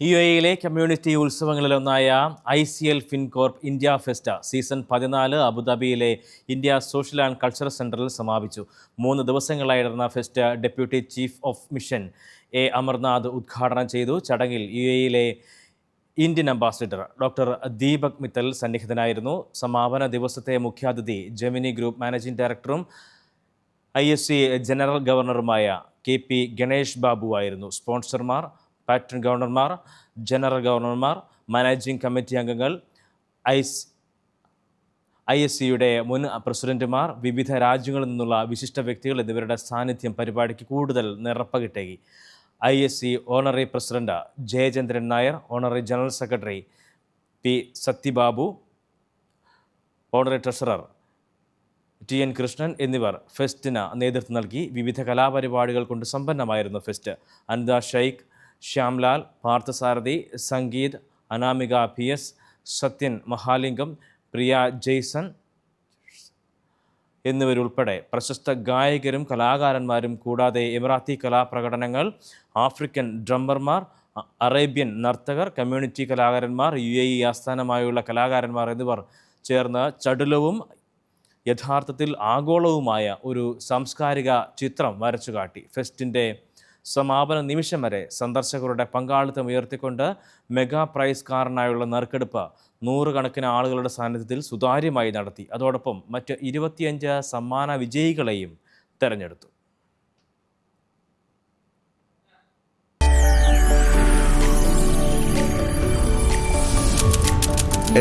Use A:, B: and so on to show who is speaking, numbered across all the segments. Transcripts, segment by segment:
A: UAE community ഉത്സവങ്ങളിലൊന്നായ ICL Fincorp India fest season 14 അബുദാബിയിലെ India social and cultural സെന്ററിൽ സമാപിച്ചു. 3 ദിവസങ്ങളായി നടന്ന fest deputy chief of mission A. Amarnath ഉദ്ഘാടനം ചെയ്തു. ചടങ്ങിൽ UAE Indian ambassador doctor Deepak Mittal സന്നിഹിതനായിരുന്നു. സമാപന ദിവസത്തെ മുഖ്യാതിഥി ജെമിനി ഗ്രൂപ്പ് മാനേജിംഗ് ഡയറക്ടറും IFC ജനറൽ ഗവർണറുമായ KP ഗണേഷ് ബാബു ആയിരുന്നു. സ്പോൺസർമാർ, പാറ്റേൺ ഗവർണർമാർ, ജനറൽ ഗവർണർമാർ, മാനേജിംഗ് കമ്മിറ്റി അംഗങ്ങൾ, ISCയുടെ മുൻ പ്രസിഡന്റുമാർ, വിവിധ രാജ്യങ്ങളിൽ നിന്നുള്ള വിശിഷ്ട വ്യക്തികൾ എന്നിവരുടെ സാന്നിധ്യം പരിപാടിക്ക് കൂടുതൽ നിറപ്പകിട്ടേകി. ISC honorary president Jayachandran Nair, honorary general secretary P. Sathyababu, honorary treasurer TN Krishnan എന്നിവർ ഫെസ്റ്റിന് നേതൃത്വം നൽകി. വിവിധ കലാപരിപാടികൾ കൊണ്ട് സമ്പന്നമായിരുന്നു ഫെസ്റ്റ്. അനിത ഷെയ്ഖ്, ശ്യാംലാൽ, പാർത്ഥസാരഥി, സംഗീത്, അനാമിക PS, സത്യൻ മഹാലിംഗം, പ്രിയ ജെയ്സൺ എന്നിവരുൾപ്പെടെ പ്രശസ്ത ഗായകരും കലാകാരന്മാരും കൂടാതെ എമിറാത്തി കലാപ്രകടനങ്ങൾ, ആഫ്രിക്കൻ ഡ്രമ്മർമാർ, അറേബ്യൻ നർത്തകർ, കമ്മ്യൂണിറ്റി കലാകാരന്മാർ, UAE ആസ്ഥാനമായുള്ള കലാകാരന്മാർ എന്നിവർ ചേർന്ന് ചടുലവും യഥാർത്ഥത്തിൽ ആഗോളവുമായ ഒരു സാംസ്കാരിക ചിത്രം വരച്ചുകാട്ടി. ഫെസ്റ്റിൻ്റെ സമാപന നിമിഷം വരെ സന്ദർശകരുടെ പങ്കാളിത്തം ഉയർത്തിക്കൊണ്ട് മെഗാ പ്രൈസ് കാറിനായുള്ള നറുക്കെടുപ്പ് 100 കണക്കിന് ആളുകളുടെ സാന്നിധ്യത്തിൽ സുതാര്യമായി നടത്തി. അതോടൊപ്പം മറ്റ് 25 സമ്മാന വിജയികളെയും തെരഞ്ഞെടുത്തു.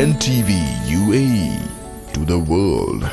B: NTV UAE to the world.